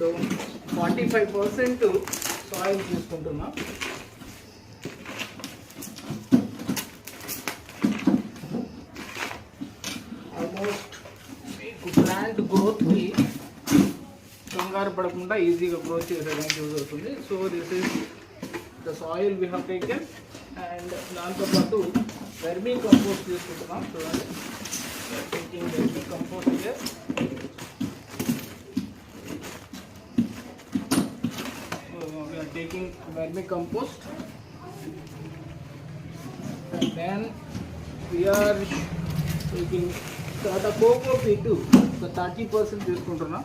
Around 45% soil తీసుకుంటున్నాం. Almost మీకు plant గ్రోత్కి కంగారు పడకుండా ఈజీగా గ్రోత్ చేసేదానికి యూజ్ అవుతుంది. So this is the soil we have taken. And దాంతోపాటు వెర్మీ కంపోస్ట్ తీసుకుంటున్నాం. చూడండి, taking vermi compost here. We are taking vermicompost, and then we are taking the coco peat too. So 30% తీసుకుంటున్నా.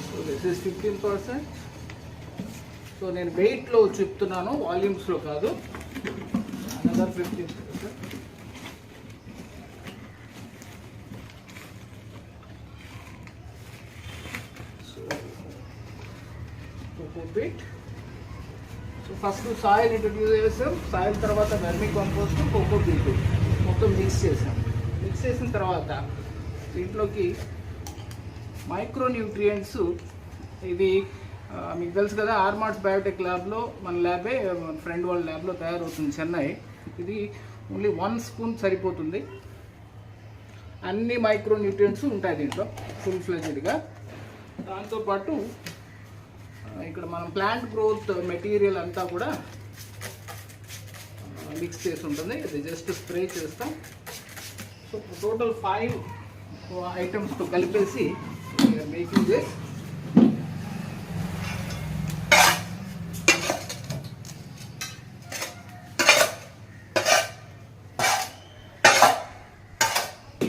So this is 15%. So నేను వెయిట్లో చెప్తున్నాను, వాల్యూమ్స్లో కాదు. Another 15%. Cocopeat. So first soil introduce చేసాం, soil తర్వాత vermi compost, cocopeat మొత్తం mix చేసాం. Mix చేసిన తర్వాత దీంట్లోకి మైక్రో న్యూట్రియంట్స్, ఇది మీకు తెలుసు కదా, ఆర్మార్ట్స్ బయోటెక్ ల్యాబ్లో, మన ల్యాబే, మన ఫ్రెండ్ వాళ్ళ ల్యాబ్లో తయారవుతుంది చెన్నై. ఇది ఓన్లీ 1 స్పూన్ సరిపోతుంది. అన్ని మైక్రో న్యూట్రియంట్స్ ఉంటాయి దీంట్లో ఫుల్ ఫ్లెజ్డ్గా. దాంతోపాటు ఇక్కడ మనం ప్లాంట్ గ్రోత్ మెటీరియల్ అంతా కూడా మిక్స్ చేసి ఉంటుంది. ఇది జస్ట్ స్ప్రే చేస్తాం. సో టోటల్ 5 ఐటమ్స్తో కలిపేసి making this.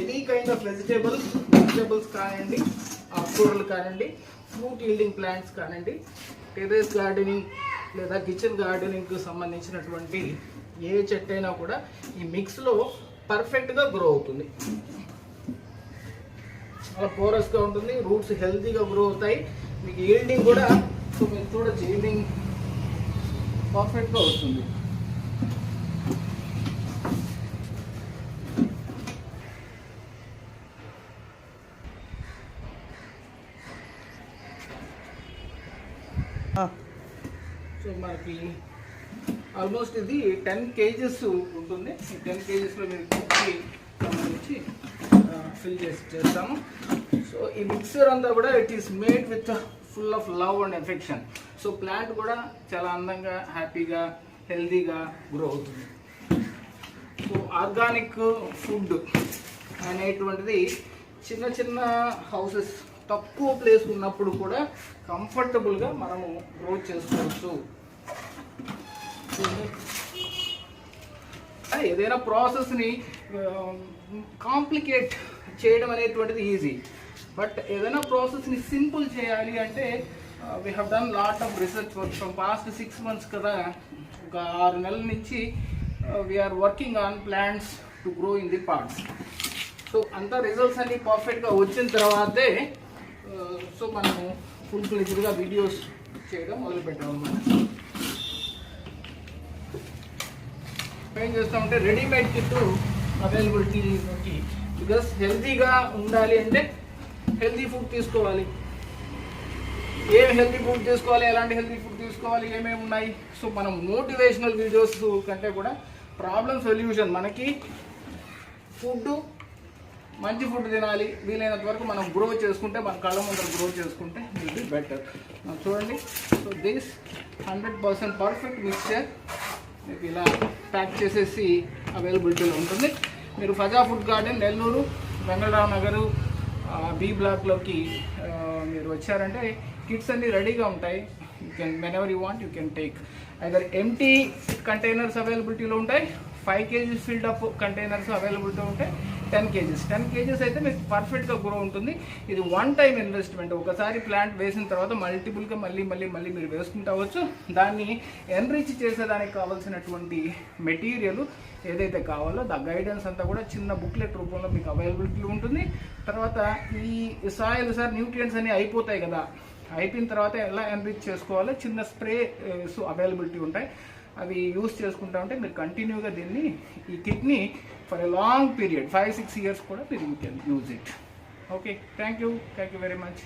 Any kind of vegetables కానివ్వండి, ఆకుకూరలు కానివ్వండి, ఫ్రూట్ ఈల్డింగ్ ప్లాంట్స్ కానివ్వండి, టెర్రస్ గార్డెనింగ్ లేదా కిచెన్ గార్డెనింగ్కి సంబంధించినటువంటి ఏ చెట్టు అయినా కూడా ఈ మిక్స్లో పర్ఫెక్ట్గా గ్రో అవుతుంది. చాలా పోరస్గా ఉంటుంది, రూట్స్ హెల్తీగా గ్రో అవుతాయి. మీకు ఈల్డింగ్ కూడా, సో మీరు చూడొచ్చు, ఈల్డింగ్ పర్ఫెక్ట్గా వస్తుంది. సో మనకి ఆల్మోస్ట్ ఇది 10 kgs ఉంటుంది. ఈ 10 kgsలో మీరు కుక్కి సంబంధించి ఫిల్ చేస్తాము. సో ఈ మిక్సర్ అంతా కూడా it is made with full of love and affection. So plant కూడా చాలా అందంగా, హ్యాపీగా, హెల్తీగా గ్రో అవుతుంది. సో ఆర్గానిక్ ఫుడ్ అనేటువంటిది చిన్న చిన్న హౌసెస్, తక్కువ ప్లేస్ ఉన్నప్పుడు కూడా కంఫర్టబుల్గా మనము గ్రో చేసుకోవచ్చు. ఏదైనా ప్రాసెస్ని కాంప్లికేట్ చేయడం అనేటువంటిది ఈజీ, బట్ ఏదైనా ప్రాసెస్ని సింపుల్ చేయాలి అంటే we have done lot of research work from past 6 months కదా, ఒక 6 నెలల నుంచి we are working on plants to grow in the parts. So అంతా రిజల్ట్స్ అన్ని పర్ఫెక్ట్గా వచ్చిన తర్వాతే సో మనము ఫుల్ ఫ్లెజ్డ్గా వీడియోస్ చేయడం మొదలుపెట్టాం అన్నమాట. ఏం చేస్తామంటే రెడీమేడ్ కిట్ అవైలబిలిటీకి, బికాస్ హెల్తీగా ఉండాలి అంటే హెల్తీ ఫుడ్ తీసుకోవాలి. ఏం హెల్తీ ఫుడ్ తీసుకోవాలి, ఎలాంటి హెల్తీ ఫుడ్ తీసుకోవాలి, ఏమేమి ఉన్నాయి. సో మనం మోటివేషనల్ వీడియోస్ కంటే కూడా ప్రాబ్లమ్ సొల్యూషన్, మనకి ఫుడ్, మంచి ఫుడ్ తినాలి, వీలైనంత వరకు మనం గ్రో చేసుకుంటే, మన కళ్ళ ముందర గ్రో చేసుకుంటే విల్ బి బెటర్. చూడండి, సో దిస్ 100% పర్ఫెక్ట్ మిక్స్చర్ మీకు ఇలా ప్యాక్ చేసేసి అవైలబిలిటీలో ఉంటుంది. మీరు ఫజా food garden, Nellore, Vengalrao Nagar, B బ్లాక్లోకి మీరు వచ్చారంటే కిట్స్ అన్నీ రెడీగా ఉంటాయి. You can whenever you want you can take. Either empty containers అవైలబిలిటీలో ఉంటాయి, 5 kgs filled up containers availability ఉంటాయి, 10 kgs అయితే మీకు పర్ఫెక్ట్గా గ్రో ఉంటుంది. ఇది 1 టైం ఇన్వెస్ట్మెంట్. ఒకసారి ప్లాంట్ వేసిన తర్వాత మల్టిపుల్గా మళ్ళీ మీరు వేసుకుంటావచ్చు. దాన్ని ఎన్రిచ్ చేసేదానికి కావాల్సినటువంటి మెటీరియల్ ఏదైతే కావాలో దా గైడెన్స్ అంతా కూడా చిన్న బుక్లెట్ రూపంలో మీకు అవైలబిలిటీ ఉంటుంది. తర్వాత ఈ సాయిల్ న్యూట్రియంట్స్ అన్నీ అయిపోతాయి కదా, అయిపోయిన తర్వాత ఎలా ఎన్రిచ్ చేసుకోవాలో చిన్న స్ప్రే అవైలబిలిటీ ఉంటాయి. అవి యూస్ చేసుకుంటా ఉంటే మీరు కంటిన్యూగా దీన్ని ఈ కిట్ని for a long period 5-6 years కూడా మీరు you can use it. Okay, thank you very much.